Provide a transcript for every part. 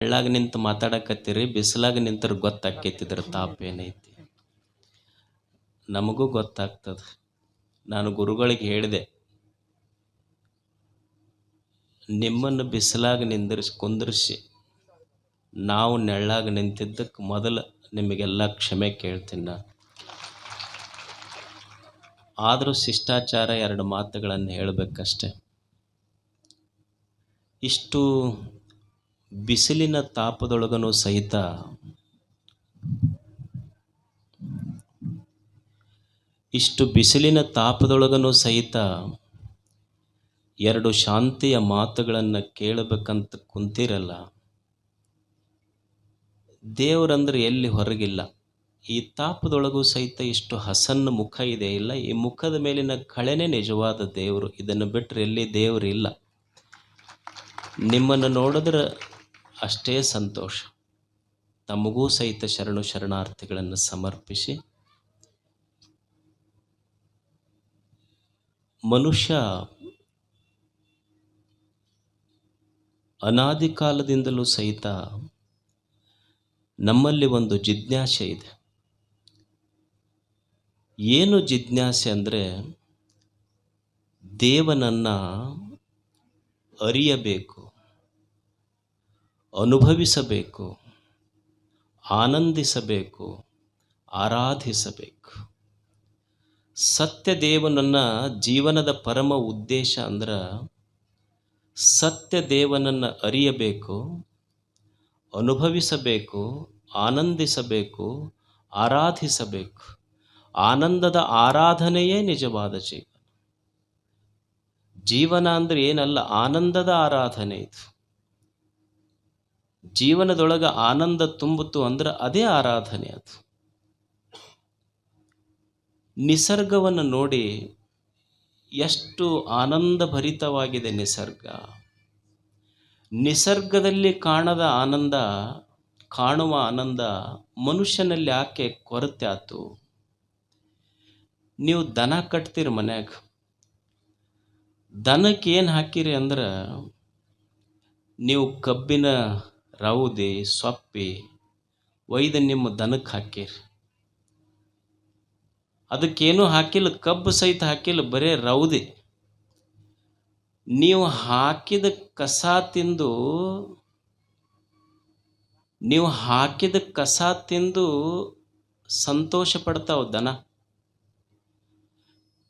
ನೆಳ್ಳಾಗ ನಿಂತು ಮಾತಾಡಕತ್ತೀರಿ, ಬಿಸಿಲಾಗ ನಿಂತರ ಗೊತ್ತಾಕೈತಿ ಇದ್ರ ತಾಪ ಏನೈತಿ. ನಮಗೂ ಗೊತ್ತಾಗ್ತದ. ನಾನು ಗುರುಗಳಿಗೆ ಹೇಳಿದೆ, ನಿಮ್ಮನ್ನು ಬಿಸಿಲಾಗ ಕುಂದಿರಿಸಿ ನಾವು ನೆಳ್ಳಾಗ ನಿಂತಿದ್ದಕ್ಕೆ ಮೊದಲು ನಿಮಗೆಲ್ಲ ಕ್ಷಮೆ ಕೇಳ್ತೀನಿ ನಾನು. ಆದರೂ ಶಿಷ್ಟಾಚಾರ 2 ಮಾತುಗಳನ್ನು ಹೇಳಬೇಕಷ್ಟೆ. ಇಷ್ಟು ಬಿಸಿಲಿನ ತಾಪದೊಳಗನೂ ಸಹಿತ ಎರಡು ಶಾಂತಿಯ ಮಾತುಗಳನ್ನು ಕೇಳಬೇಕಂತ ಕುಂತಿರಲ್ಲ. ದೇವರಂದ್ರೆ ಎಲ್ಲಿ ಹೊರಗಿಲ್ಲ. ಈ ತಾಪದೊಳಗೂ ಸಹಿತ ಇಷ್ಟು ಹಸನ್ನ ಮುಖ ಇದೆ ಇಲ್ಲ, ಈ ಮುಖದ ಮೇಲಿನ ಕಳೆನೇ ನಿಜವಾದ ದೇವರು. ಇದನ್ನು ಬಿಟ್ಟರೆ ಎಲ್ಲಿ ದೇವರಿಲ್ಲ. ನಿಮ್ಮನ್ನು ನೋಡಿದ್ರೆ ಅಷ್ಟೇ ಸಂತೋಷ. ತಮಗೂ ಸಹಿತ ಶರಣಾರ್ಥಿಗಳನ್ನು ಸಮರ್ಪಿಸಿ, ಮನುಷ್ಯ ಅನಾದಿ ಕಾಲದಿಂದಲೂ ಸಹಿತ ನಮ್ಮಲ್ಲಿ ಒಂದು ಜಿಜ್ಞಾಸೆ ಇದೆ. ಏನು ಜಿಜ್ಞಾಸೆ ಅಂದರೆ, ದೇವನನ್ನು ಅರಿಯಬೇಕು, ಅನುಭವಿಸಬೇಕು, ಆನಂದಿಸಬೇಕು, ಆರಾಧಿಸಬೇಕು. ಸತ್ಯ ದೇವನನ್ನು ಜೀವನದ ಪರಮ ಉದ್ದೇಶ ಅಂದ್ರೆ ಸತ್ಯ ದೇವನನ್ನು ಅರಿಯಬೇಕು, ಅನುಭವಿಸಬೇಕು, ಆನಂದಿಸಬೇಕು, ಆರಾಧಿಸಬೇಕು. ಆನಂದದ ಆರಾಧನೆಯೇ ನಿಜವಾದ ಜೀವನ. ಜೀವನ ಅಂದ್ರೆ ಏನಲ್ಲ, ಆನಂದದ ಆರಾಧನೆ ಇದು. ಜೀವನದೊಳಗೆ ಆನಂದ ತುಂಬುತ್ತು ಅಂದ್ರೆ ಅದೇ ಆರಾಧನೆ. ಅದು ನಿಸರ್ಗವನ್ನು ನೋಡಿ ಎಷ್ಟು ಆನಂದಭರಿತವಾಗಿದೆ ನಿಸರ್ಗ. ನಿಸರ್ಗದಲ್ಲಿ ಕಾಣದ ಆನಂದ, ಕಾಣುವ ಆನಂದ ಮನುಷ್ಯನಲ್ಲಿ ಯಾಕೆ ಕೊರತೆ ಆತು? ನೀವು ದನ ಕಟ್ತೀರಿ ಮನ್ಯಾಗ, ದನಕ್ಕೆ ಏನು ಹಾಕಿರಿ ಅಂದ್ರೆ ನೀವು ಕಬ್ಬಿನ ರೌದಿ ಸೊಪ್ಪಿ ಒಯ್ದು ನಿಮ್ಮ ದನಕ್ಕೆ ಹಾಕಿರಿ. ಅದಕ್ಕೇನು ಹಾಕಿಲ್ಲ, ಕಬ್ಬು ಸಹಿತ ಹಾಕಿಲ್ಲ, ಬರೇ ರೌದಿ. ನೀವು ಹಾಕಿದ ಕಸ ತಿಂದು ಸಂತೋಷ ಪಡ್ತಾವ ದನ.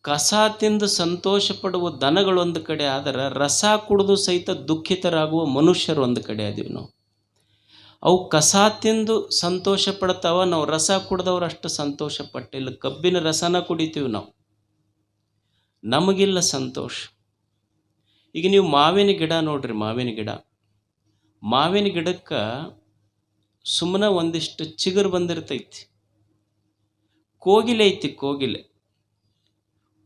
ಕಸ ತಿಂದು ಸಂತೋಷ ಪಡುವ ದನಗಳು ಒಂದು ಕಡೆ ಆದರೆ, ರಸ ಕುಡಿದು ಸಹಿತ ದುಃಖಿತರಾಗುವ ಮನುಷ್ಯರು ಒಂದು ಕಡೆ ಅದೀವಿ ನಾವು. ಅವು ಕಸ ತಿಂದು ಸಂತೋಷ ಪಡ್ತಾವ, ನಾವು ರಸ ಕುಡ್ದವ್ರು ಅಷ್ಟು ಸಂತೋಷ ಪಟ್ಟಿಲ್ಲ. ಕಬ್ಬಿನ ರಸನ ಕುಡಿತೀವಿ ನಾವು, ನಮಗಿಲ್ಲ ಸಂತೋಷ. ಈಗ ನೀವು ಮಾವಿನ ಗಿಡ ನೋಡ್ರಿ, ಮಾವಿನ ಗಿಡಕ್ಕೆ ಸುಮ್ಮನೆ ಒಂದಿಷ್ಟು ಚಿಗುರು ಬಂದಿರ್ತೈತಿ. ಕೋಗಿಲೆ ಐತಿ,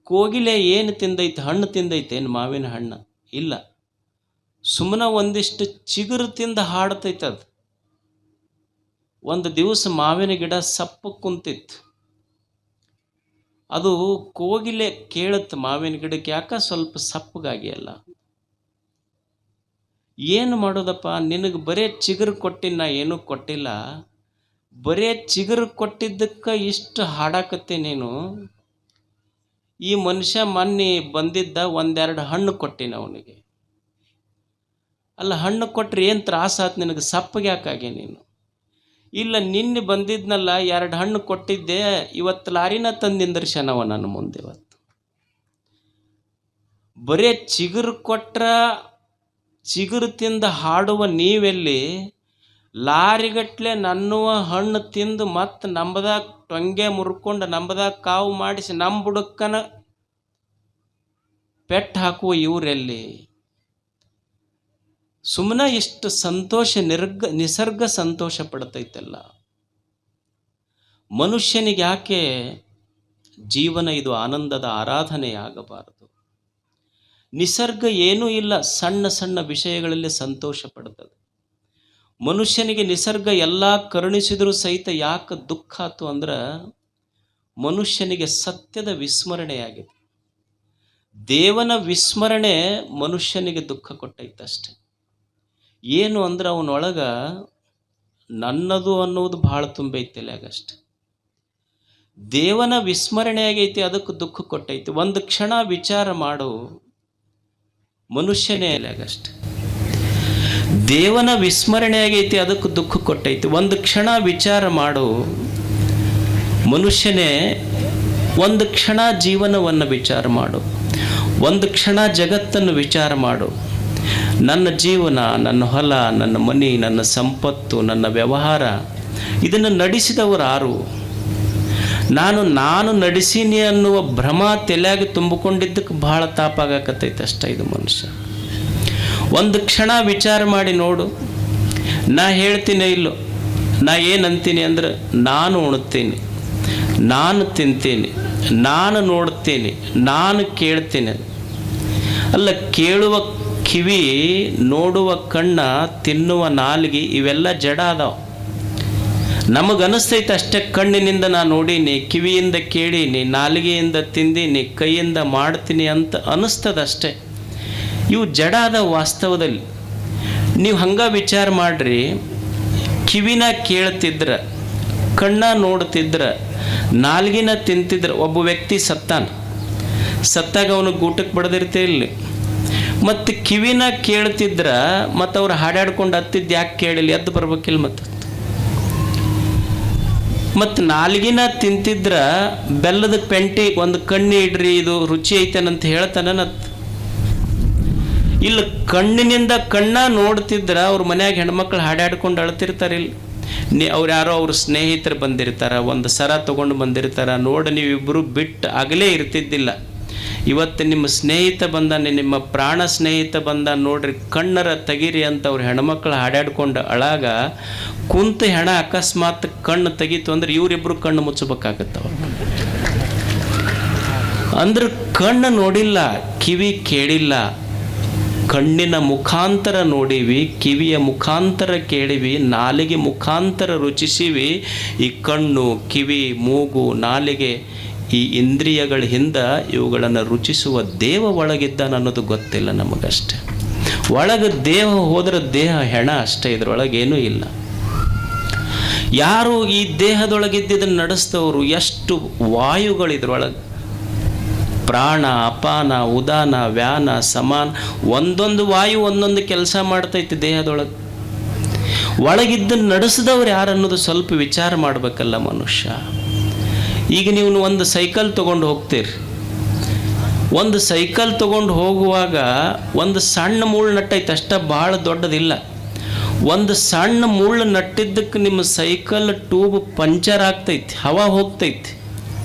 ಕೋಗಿಲೆ ಏನು ತಿಂದೈತಿ? ಹಣ್ಣು ತಿಂದೈತೆ ಏನು? ಮಾವಿನ ಹಣ್ಣು ಇಲ್ಲ, ಸುಮ್ಮನೆ ಒಂದಿಷ್ಟು ಚಿಗುರು ತಿಂದು ಹಾಡ್ತೈತೆ. ಅದು ಒಂದು ದಿವಸ ಮಾವಿನ ಗಿಡ ಸಪ್ಪು ಕುಂತಿತ್ತು. ಅದು ಕೋಗಿಲೆ ಕೇಳುತ್ತೆ ಮಾವಿನ ಗಿಡಕ್ಕೆ, ಯಾಕ ಸ್ವಲ್ಪ ಸಪ್ಪಗಾಗಿಯಲ್ಲ, ಏನು ಮಾಡೋದಪ್ಪ, ನಿನಗೆ ಬರೇ ಚಿಗುರು ಕೊಟ್ಟಿನ, ನಾ ಏನೂ ಕೊಟ್ಟಿಲ್ಲ, ಬರೇ ಚಿಗುರು ಕೊಟ್ಟಿದ್ದಕ್ಕೆ ಇಷ್ಟು ಹಾಡಾಕತ್ತೆ ನೀನು. ಈ ಮನುಷ್ಯ ಮೊನ್ನೆ ಬಂದಿದ್ದ, 1-2 ಹಣ್ಣು ಕೊಟ್ಟಿನ ಅವನಿಗೆ. ಅಲ್ಲ, ಹಣ್ಣು ಕೊಟ್ಟರೆ ಏನು ತ್ರಾಸಾತ್ ನಿನಗೆ? ಸಪ್ಪಗೆ ಯಾಕಾಗೆ ನೀನು? ಇಲ್ಲ, ನಿನ್ನೆ ಬಂದಿದ್ನಲ್ಲ 2 ಹಣ್ಣು ಕೊಟ್ಟಿದ್ದೆ, ಇವತ್ತು ಲಾರಿನ ತಂದಿಂದರ್ಶನವ ನನ್ನ ಮುಂದೆ. ಇವತ್ತು ಬರೇ ಚಿಗುರು ಕೊಟ್ರ ಚಿಗುರು ತಿಂದು ಹಾಡುವ ನೀವೆಲ್ಲಿ, ಲಾರಿಗಟ್ಲೆ ನನ್ನುವ ಹಣ್ಣು ತಿಂದು ಮತ್ತೆ ನಂಬದಾಗ ಟೊಂಗೆ ಮುರ್ಕೊಂಡು ನಂಬದಾಗ ಕಾವು ಮಾಡಿಸಿ ನಮ್ಮ ಬುಡಕ್ಕನ ಪೆಟ್ಟು ಹಾಕುವ ಇವರೆಲ್ಲಿ? ಸುಮ್ಮನೆ ಇಷ್ಟು ಸಂತೋಷ ನಿಸರ್ಗ ಸಂತೋಷ ಪಡ್ತೈತಲ್ಲ. ಮನುಷ್ಯನಿಗೆ ಯಾಕೆ ಜೀವನ ಇದು ಆನಂದದ ಆರಾಧನೆಯಾಗಬಾರದು? ನಿಸರ್ಗ ಏನೂ ಇಲ್ಲ, ಸಣ್ಣ ಸಣ್ಣ ವಿಷಯಗಳಲ್ಲಿ ಸಂತೋಷ ಪಡ್ತದೆ. ಮನುಷ್ಯನಿಗೆ ನಿಸರ್ಗ ಎಲ್ಲ ಕರುಣಿಸಿದರೂ ಸಹಿತ ಯಾಕೆ ದುಃಖ ಆಯ್ತು ಅಂದ್ರೆ, ಮನುಷ್ಯನಿಗೆ ಸತ್ಯದ ವಿಸ್ಮರಣೆಯಾಗಿದೆ. ದೇವನ ವಿಸ್ಮರಣೆ ಮನುಷ್ಯನಿಗೆ ದುಃಖ ಕೊಟ್ಟೈತಷ್ಟೆ. ಏನು ಅಂದ್ರೆ ಅವನೊಳಗೆ ನನ್ನದು ಅನ್ನೋದು ಭಾಳ ತುಂಬೈತಿ ಅಷ್ಟೆ. ದೇವನ ವಿಸ್ಮರಣೆ ಆಗೈತಿ, ಅದಕ್ಕೆ ದುಃಖ ಕೊಟ್ಟೈತಿ. ಒಂದು ಕ್ಷಣ ವಿಚಾರ ಮಾಡು, ಮನುಷ್ಯನೇ ಅಷ್ಟೆ. ದೇವನ ವಿಸ್ಮರಣೆ ಆಗೈತಿ, ಅದಕ್ಕೆ ದುಃಖ ಕೊಟ್ಟೈತಿ. ಒಂದು ಕ್ಷಣ ವಿಚಾರ ಮಾಡು, ಮನುಷ್ಯನೇ. ಒಂದು ಕ್ಷಣ ಜೀವನವನ್ನು ವಿಚಾರ ಮಾಡು, ಒಂದು ಕ್ಷಣ ಜಗತ್ತನ್ನು ವಿಚಾರ ಮಾಡು. ನನ್ನ ಜೀವನ, ನನ್ನ ಹೊಲ, ನನ್ನ ಮನೆ, ನನ್ನ ಸಂಪತ್ತು, ನನ್ನ ವ್ಯವಹಾರ, ಇದನ್ನು ನಡೆಸಿದವರು ಯಾರು? ನಾನು ನಡೆಸೀನಿ ಅನ್ನುವ ಭ್ರಮ ತಲೆಯಾಗಿ ತುಂಬಿಕೊಂಡಿದ್ದಕ್ಕೆ ಭಾಳ ತಾಪಾಗಕತ್ತೈತೆ ಅಷ್ಟೇ ಇದು ಮನುಷ್ಯ. ಒಂದು ಕ್ಷಣ ವಿಚಾರ ಮಾಡಿ ನೋಡು. ನಾ ಹೇಳ್ತೀನಿ ಇಲ್ಲೋ, ನಾ ಏನಂತೀನಿ ಅಂದ್ರೆ, ನಾನು ಉಣ್ತೀನಿ, ನಾನು ತಿಂತೀನಿ, ನಾನು ನೋಡ್ತೀನಿ, ನಾನು ಕೇಳ್ತೀನಿ. ಅಲ್ಲ, ಕೇಳುವ ಕಿವಿ, ನೋಡುವ ಕಣ್ಣ, ತಿನ್ನುವ ನಾಲಿಗೆ, ಇವೆಲ್ಲ ಜಡ ಅದಾವ. ನಮಗನಿಸ್ತೈತೆ ಅಷ್ಟೇ. ಕಣ್ಣಿನಿಂದ ನಾನು ನೋಡೀನಿ, ಕಿವಿಯಿಂದ ಕೇಳೀನಿ, ನಾಲಿಗೆಯಿಂದ ತಿಂದೀನಿ, ಕೈಯಿಂದ ಮಾಡ್ತೀನಿ ಅಂತ ಅನ್ನಿಸ್ತದಷ್ಟೇ. ಇವು ಜಡ ಅದಾವ ವಾಸ್ತವದಲ್ಲಿ. ನೀವು ಹಂಗೆ ವಿಚಾರ ಮಾಡಿರಿ. ಕಿವಿನ ಕೇಳ್ತಿದ್ರೆ, ಕಣ್ಣ ನೋಡ್ತಿದ್ರೆ, ನಾಲ್ಗಿನ ತಿಂತಿದ್ರೆ, ಒಬ್ಬ ವ್ಯಕ್ತಿ ಸತ್ತಾಗ ಅವನು ಗೂಟಕ್ಕೆ ಬಡ್ದಿರ್ತೇ ಇಲ್ಲಿ. ಮತ್ತು ಕಿವಿನ ಕೇಳ್ತಿದ್ರೆ, ಮತ್ತು ಅವ್ರು ಹಾಡಾಡ್ಕೊಂಡು ಹತ್ತಿದ್ದು ಯಾಕೆ ಕೇಳಿಲ್ಲ, ಎದ್ದು ಬರ್ಬೇಕಿಲ್ಲ. ಮತ್ತು ನಾಲ್ಗಿನ ತಿಂತಿದ್ರ ಬೆಲ್ಲದ ಪೆಂಟಿ ಒಂದು ಕಣ್ಣಿ ಇಡ್ರಿ, ಇದು ರುಚಿ ಐತೇನಂತ ಹೇಳ್ತಾನತ್. ಇಲ್ಲ, ಕಣ್ಣಿನಿಂದ ಕಣ್ಣ ನೋಡ್ತಿದ್ರ ಅವ್ರ ಮನ್ಯಾಗ ಹೆಣ್ಮಕ್ಳು ಹಾಡಾಡ್ಕೊಂಡು ಅಳ್ತಿರ್ತಾರಿಲ್ಲ. ಅವ್ರು ಯಾರೋ ಅವ್ರ ಸ್ನೇಹಿತರು ಬಂದಿರ್ತಾರ, ಒಂದು ಸರ ತೊಗೊಂಡು ಬಂದಿರ್ತಾರ. ನೋಡಿ, ನೀವಿಬ್ಬರು ಬಿಟ್ಟು ಆಗಲೇ ಇರ್ತಿದ್ದಿಲ್ಲ. ಇವತ್ತು ನಿಮ್ಮ ಸ್ನೇಹಿತ ಬಂದಾನೆ, ನಿಮ್ಮ ಪ್ರಾಣ ಸ್ನೇಹಿತ ಬಂದ, ನೋಡ್ರಿ ಕಣ್ಣರ ತೆಗೀರಿ ಅಂತ ಅವ್ರು ಹೆಣ್ಮಕ್ಳು ಹಾಡಾಡ್ಕೊಂಡು ಅಳಾಗ ಕುಂತ ಹೆಣ ಅಕಸ್ಮಾತ್ ಕಣ್ಣು ತೆಗೀತು ಅಂದ್ರೆ ಇವರಿಬ್ಬರು ಕಣ್ಣು ಮುಚ್ಚಬೇಕಾಗತ್ತವ. ಅಂದ್ರೆ ಕಣ್ಣು ನೋಡಿಲ್ಲ, ಕಿವಿ ಕೇಳಿಲ್ಲ. ಕಣ್ಣಿನ ಮುಖಾಂತರ ನೋಡಿವಿ, ಕಿವಿಯ ಮುಖಾಂತರ ಕೇಳಿವಿ, ನಾಲಿಗೆ ಮುಖಾಂತರ ರುಚಿಸಿವಿ. ಈ ಕಣ್ಣು, ಕಿವಿ, ಮೂಗು, ನಾಲಿಗೆ, ಈ ಇಂದ್ರಿಯಗಳ ಹಿಂದೆ ಇವುಗಳನ್ನು ರುಚಿಸುವ ದೇವ ಒಳಗಿದ್ದಾನ ಅನ್ನೋದು ಗೊತ್ತಿಲ್ಲ ನಮಗಷ್ಟೆ. ಒಳಗೆ ದೇಹ ಹೋದ್ರೆ ದೇಹ ಹೆಣ ಅಷ್ಟೇ, ಇದರೊಳಗೇನೂ ಇಲ್ಲ. ಯಾರು ಈ ದೇಹದೊಳಗಿದ್ದನ್ನು ನಡೆಸ್ತವರು? ಎಷ್ಟು ವಾಯುಗಳು ಇದ್ರೊಳಗೆ, ಪ್ರಾಣ, ಅಪಾನ, ಉದಾನ, ವ್ಯಾನ, ಸಮಾನ, ಒಂದೊಂದು ವಾಯು ಒಂದೊಂದು ಕೆಲಸ ಮಾಡ್ತೈತಿ ದೇಹದೊಳಗೆ. ಒಳಗಿದ್ದನ್ನು ನಡೆಸಿದವ್ರು ಯಾರು ಅನ್ನೋದು ಸ್ವಲ್ಪ ವಿಚಾರ ಮಾಡಬೇಕಲ್ಲ ಮನುಷ್ಯ. ಈಗ ನೀವು ಒಂದು ಸೈಕಲ್ ತೊಗೊಂಡು ಹೋಗ್ತೀರಿ. ಒಂದು ಸೈಕಲ್ ತೊಗೊಂಡು ಹೋಗುವಾಗ ಒಂದು ಸಣ್ಣ ಮುಳ್ಳು ನಟ್ಟೈತೆ ಅಷ್ಟೇ, ಭಾಳ ದೊಡ್ಡದಿಲ್ಲ. ಒಂದು ಸಣ್ಣ ಮುಳ್ಳು ನಟ್ಟಿದ್ದಕ್ಕೆ ನಿಮ್ಮ ಸೈಕಲ್ ಟ್ಯೂಬ್ ಪಂಚರ್ ಆಗ್ತೈತಿ, ಹವಾ ಹೋಗ್ತೈತಿ.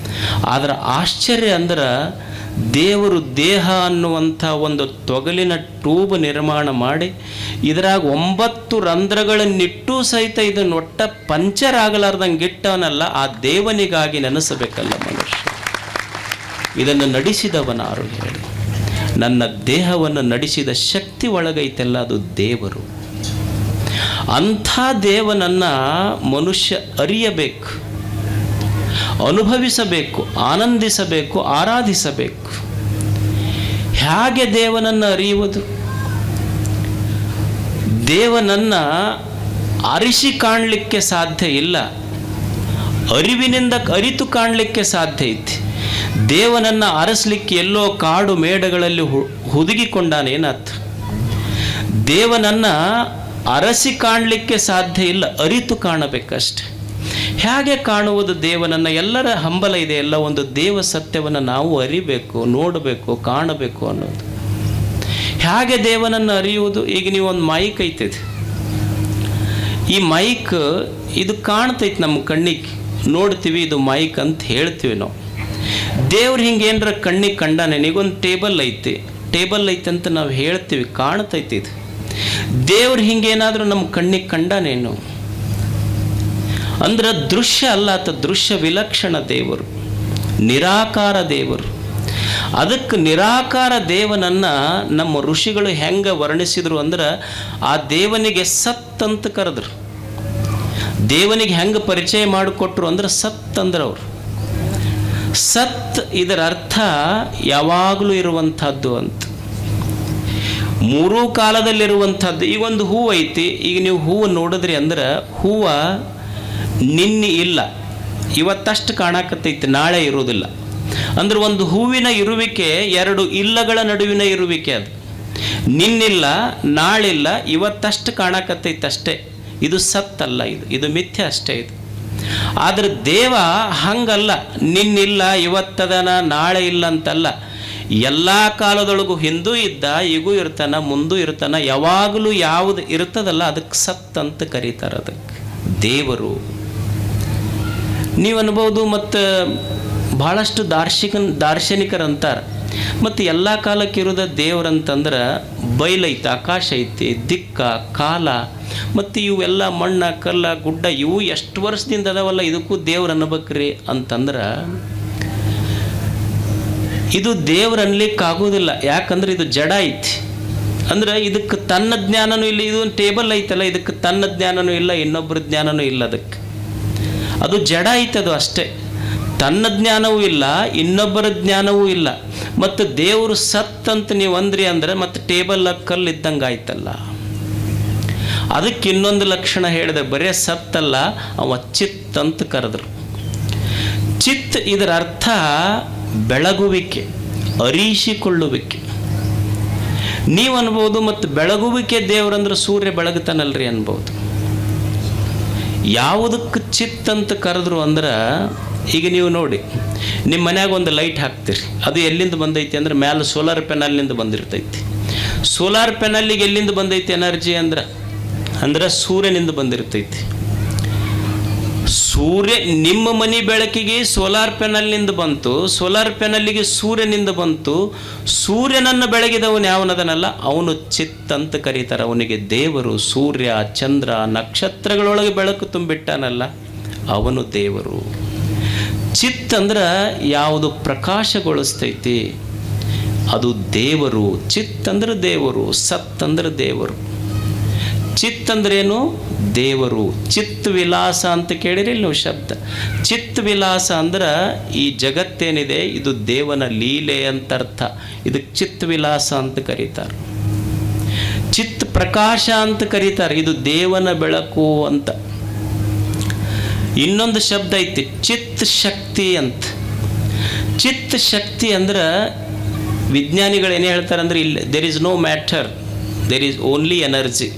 ಆದ್ರೆ ಆಶ್ಚರ್ಯ ಅಂದ್ರೆ, ದೇವರು ದೇಹ ಅನ್ನುವಂಥ ಒಂದು ತೊಗಲಿನ ಟ್ಯೂಬ್ ನಿರ್ಮಾಣ ಮಾಡಿ ಇದರಾಗ 9 ರಂಧ್ರಗಳನ್ನಿಟ್ಟು ಸಹಿತ ಇದನ್ನು ಒಟ್ಟ ಪಂಚರ್ ಆಗಲಾರ್ದಂಗೆ ಇಟ್ಟವನಲ್ಲ. ಆ ದೇವನಿಗಾಗಿ ನೆನೆಸಬೇಕಲ್ಲ ಮನುಷ್ಯ. ಇದನ್ನು ನಡೆಸಿದವನಾರು ಹೇಳಿ. ನನ್ನ ದೇಹವನ್ನು ನಡೆಸಿದ ಶಕ್ತಿ ಒಳಗೈತೆಲ್ಲ, ಅದು ದೇವರು. ಅಂಥ ದೇವನನ್ನು ಮನುಷ್ಯ ಅರಿಯಬೇಕು, ಅನುಭವಿಸಬೇಕು, ಆನಂದಿಸಬೇಕು, ಆರಾಧಿಸಬೇಕು. ಹೇಗೆ ದೇವನನ್ನು ಅರಿಯುವುದು? ದೇವನನ್ನು ಅರಿಸಿ ಕಾಣಲಿಕ್ಕೆ ಸಾಧ್ಯ ಇಲ್ಲ, ಅರಿವಿನಿಂದ ಅರಿತು ಕಾಣಲಿಕ್ಕೆ ಸಾಧ್ಯ ಐತಿ. ದೇವನನ್ನು ಅರಸಲಿಕ್ಕೆ ಎಲ್ಲೋ ಕಾಡು ಮೇಡಗಳಲ್ಲಿ ಹುದುಗಿಕೊಂಡಾನೇನಾತು. ದೇವನನ್ನು ಅರಸಿ ಕಾಣಲಿಕ್ಕೆ ಸಾಧ್ಯ ಇಲ್ಲ, ಅರಿತು ಕಾಣಬೇಕಷ್ಟೆ. ಹೇಗೆ ಕಾಣುವುದು ದೇವನನ್ನು? ಎಲ್ಲರ ಹಂಬಲ ಇದೆ, ಎಲ್ಲ ಒಂದು ದೇವ ಸತ್ಯವನ್ನು ನಾವು ಅರಿಬೇಕು, ನೋಡಬೇಕು, ಕಾಣಬೇಕು ಅನ್ನೋದು. ಹೇಗೆ ದೇವನನ್ನು ಅರಿಯುವುದು? ಈಗ ನೀವು ಒಂದು ಮೈಕ್ ಐತಿದೆ, ಈ ಮೈಕ್ ಇದು ಕಾಣ್ತೈತಿ ನಮ್ಮ ಕಣ್ಣಿಗೆ, ನೋಡ್ತೀವಿ ಇದು ಮೈಕ್ ಅಂತ ಹೇಳ್ತೀವಿ ನಾವು. ದೇವ್ರು ಹಿಂಗೇನರ ಕಣ್ಣಿಗೆ ಕಂಡಾನೆ. ಈಗೊಂದು ಟೇಬಲ್ ಐತಿ ಅಂತ ನಾವು ಹೇಳ್ತೀವಿ, ಕಾಣ್ತೈತಿ ಇದು. ದೇವ್ರು ಹಿಂಗೇನಾದರೂ ನಮ್ಮ ಕಣ್ಣಿಗೆ ಕಂಡಾನೇನು ಅಂದ್ರೆ ದೃಶ್ಯ ಅಲ್ಲ, ಆತ ದೃಶ್ಯ ವಿಲಕ್ಷಣ ದೇವರು, ನಿರಾಕಾರ ದೇವರು. ಅದಕ್ಕೆ ನಿರಾಕಾರ ದೇವನನ್ನು ನಮ್ಮ ಋಷಿಗಳು ಹೆಂಗೆ ವರ್ಣಿಸಿದ್ರು ಅಂದ್ರೆ, ಆ ದೇವನಿಗೆ ಸತ್ ಅಂತ ಕರೆದ್ರು. ದೇವನಿಗೆ ಹೆಂಗೆ ಪರಿಚಯ ಮಾಡಿಕೊಟ್ರು ಅಂದ್ರೆ ಸತ್ ಅಂದ್ರೆ ಅವರು. ಸತ್ ಇದರ ಅರ್ಥ ಯಾವಾಗಲೂ ಇರುವಂಥದ್ದು ಅಂತ. ಮೂರೂ ಕಾಲದಲ್ಲಿರುವಂಥದ್ದು. ಈಗ ಒಂದು ಹೂವು ಐತಿ, ಈಗ ನೀವು ಹೂವು ನೋಡಿದ್ರಿ ಅಂದ್ರೆ ಹೂವು ನಿನ್ನೆ ಇಲ್ಲ, ಇವತ್ತಷ್ಟು ಕಾಣಕತ್ತೈತಿ, ನಾಳೆ ಇರೋದಿಲ್ಲ. ಅಂದ್ರೆ ಒಂದು ಹೂವಿನ ಇರುವಿಕೆ ಎರಡು ಇಲ್ಲಗಳ ನಡುವಿನ ಇರುವಿಕೆ. ಅದು ನಿನ್ನಿಲ್ಲ, ನಾಳಿಲ್ಲ, ಇವತ್ತಷ್ಟು ಕಾಣಕತ್ತೈತಿ ಅಷ್ಟೇ. ಇದು ಸತ್ತಲ್ಲ, ಇದು ಮಿಥ್ಯೆ ಅಷ್ಟೇ. ಇದು ಆದರೆ ದೇವ ಹಂಗಲ್ಲ, ನಿನ್ನಿಲ್ಲ ಇವತ್ತದನ ನಾಳೆ ಇಲ್ಲ ಅಂತಲ್ಲ. ಎಲ್ಲ ಕಾಲದೊಳಗೂ ಹಿಂದೂ ಇದ್ದ, ಈಗೂ ಇರ್ತಾನ, ಮುಂದೂ ಇರ್ತಾನ. ಯಾವಾಗಲೂ ಯಾವುದು ಇರ್ತದಲ್ಲ ಅದಕ್ಕೆ ಸತ್ ಅಂತ ಕರೀತಾರೆ. ಅದಕ್ಕೆ ದೇವರು ನೀವು ಅನ್ಬೋದು. ಮತ್ತು ಭಾಳಷ್ಟು ದಾರ್ಶನಿಕರಂತಾರೆ ಮತ್ತು ಎಲ್ಲ ಕಾಲಕ್ಕೆ ಇರೋದ ದೇವ್ರಂತಂದ್ರೆ ಬಯಲೈತಿ, ಆಕಾಶ ಐತಿ, ದಿಕ್ಕ, ಕಾಲ ಮತ್ತು ಇವೆಲ್ಲ ಮಣ್ಣ, ಕಲ್ಲ, ಗುಡ್ಡ ಇವು ಎಷ್ಟು ವರ್ಷದಿಂದ ಅದಾವಲ್ಲ, ಇದಕ್ಕೂ ದೇವ್ರು ಅನ್ಬೇಕ್ರಿ ಅಂತಂದ್ರೆ ಇದು ದೇವ್ರು ಅನ್ಲಿಕ್ಕಾಗೋದಿಲ್ಲ. ಯಾಕಂದ್ರೆ ಇದು ಜಡ ಐತಿ. ಅಂದ್ರೆ ಇದಕ್ಕೆ ತನ್ನ ಜ್ಞಾನನೂ ಇಲ್ಲ. ಇದು ಒಂದು ಟೇಬಲ್ ಐತಲ್ಲ, ಇದಕ್ಕೆ ತನ್ನ ಜ್ಞಾನನೂ ಇಲ್ಲ, ಇನ್ನೊಬ್ಬರ ಜ್ಞಾನನೂ ಇಲ್ಲ. ಅದಕ್ಕೆ ಅದು ಜಡ ಐತೆ, ಅದು ಅಷ್ಟೇ. ತನ್ನ ಜ್ಞಾನವೂ ಇಲ್ಲ, ಇನ್ನೊಬ್ಬರ ಜ್ಞಾನವೂ ಇಲ್ಲ. ಮತ್ತು ದೇವರು ಸತ್ ಅಂತ ನೀವು ಅಂದ್ರಿ ಅಂದ್ರೆ ಮತ್ತೆ ಟೇಬಲ್ ಕಲ್ಲು ಇದ್ದಂಗೆ ಆಯ್ತಲ್ಲ. ಅದಕ್ಕೆ ಇನ್ನೊಂದು ಲಕ್ಷಣ ಹೇಳಿದೆ, ಬರೇ ಸತ್ತಲ್ಲ, ಅವ ಚಿತ್ ಅಂತ ಕರೆದ್ರು. ಚಿತ್ ಇದರ ಅರ್ಥ ಬೆಳಗುವಿಕೆ, ಅರಿಸಿಕೊಳ್ಳುವಿಕೆ. ನೀವು ಅನ್ಬೋದು ಮತ್ತು ಬೆಳಗುವಿಕೆ ದೇವರಂದ್ರೆ ಸೂರ್ಯ ಬೆಳಗುತ್ತಾನಲ್ರಿ ಅನ್ಬೋದು. ಯಾವುದಕ್ಕೆ ಚಿತ್ ಅಂತ ಕರೆದ್ರು ಅಂದ್ರೆ, ಈಗ ನೀವು ನೋಡಿ, ನಿಮ್ಮ ಮನ್ಯಾಗ ಒಂದು ಲೈಟ್ ಹಾಕ್ತೀರಿ, ಅದು ಎಲ್ಲಿಂದ ಬಂದೈತಿ ಅಂದ್ರೆ ಮ್ಯಾಲೆ ಸೋಲಾರ್ ಪ್ಯಾನಲ್ನಿಂದ ಬಂದಿರ್ತೈತಿ. ಸೋಲಾರ್ ಪ್ಯಾನಲ್ಲಿಗೆ ಎಲ್ಲಿಂದ ಬಂದೈತಿ ಎನರ್ಜಿ ಅಂದ್ರೆ ಸೂರ್ಯನಿಂದ ಬಂದಿರ್ತೈತಿ. ಸೂರ್ಯ ನಿಮ್ಮ ಮನೆ ಬೆಳಕಿಗೆ ಸೋಲಾರ್ ಪ್ಯಾನಲ್ನಿಂದ ಬಂತು, ಸೋಲಾರ್ ಪ್ಯಾನಲ್ಲಿಗೆ ಸೂರ್ಯನಿಂದ ಬಂತು. ಸೂರ್ಯನನ್ನು ಬೆಳಗಿದವನು ಯಾವನದನಲ್ಲ ಅವನು ಚಿತ್ ಅಂತ ಕರೀತಾರೆ. ಅವನಿಗೆ ದೇವರು. ಸೂರ್ಯ, ಚಂದ್ರ, ನಕ್ಷತ್ರಗಳೊಳಗೆ ಬೆಳಕು ತುಂಬಿಟ್ಟಾನಲ್ಲ ಅವನು ದೇವರು. ಚಿತ್ ಅಂದ್ರೆ ಯಾವುದು ಪ್ರಕಾಶಗೊಳಿಸ್ತೈತಿ ಅದು ದೇವರು. ಚಿತ್ ಅಂದ್ರೆ ದೇವರು, ಸತ್ ಅಂದ್ರೆ ದೇವರು. ಚಿತ್ ಅಂದ್ರೇನು? ದೇವರು. ಚಿತ್ ವಿಲಾಸ ಅಂತ ಕೇಳಿರಿ ನೀವು ಶಬ್ದ. ಚಿತ್ ವಿಲಾಸ ಅಂದ್ರೆ ಈ ಜಗತ್ತೇನಿದೆ ಇದು ದೇವನ ಲೀಲೆ ಅಂತ ಅರ್ಥ. ಇದಕ್ಕೆ ಚಿತ್ ವಿಲಾಸ ಅಂತ ಕರೀತಾರೆ. ಚಿತ್ ಪ್ರಕಾಶ ಅಂತ ಕರೀತಾರೆ. ಇದು ದೇವನ ಬೆಳಕು ಅಂತ. ಇನ್ನೊಂದು ಶಬ್ದ ಐತಿ ಚಿತ್ ಶಕ್ತಿ ಅಂತ. ಚಿತ್ ಶಕ್ತಿ ಅಂದ್ರೆ ವಿಜ್ಞಾನಿಗಳು ಏನು ಹೇಳ್ತಾರೆ ಅಂದ್ರೆ, ಇಲ್ಲಿ there is no matter, there is only energy.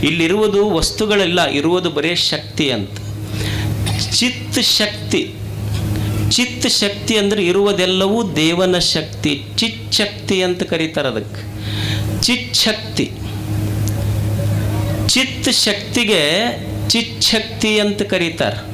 ಇಲ್ಲಿರುವುದು ವಸ್ತುಗಳೆಲ್ಲ, ಇರುವುದು ಬರೇ ಶಕ್ತಿ ಅಂತ. ಚಿತ್ ಶಕ್ತಿ. ಚಿತ್ ಶಕ್ತಿ ಅಂದ್ರೆ ಇರುವುದೆಲ್ಲವೂ ದೇವನ ಶಕ್ತಿ. ಚಿತ್ ಶಕ್ತಿ ಅಂತ ಕರೀತಾರೆ ಅದಕ್ಕೆ. ಚಿತ್ ಶಕ್ತಿ. ಚಿತ್ ಶಕ್ತಿಗೆ ಚಿತ್ ಶಕ್ತಿ ಅಂತ ಕರೀತಾರೆ.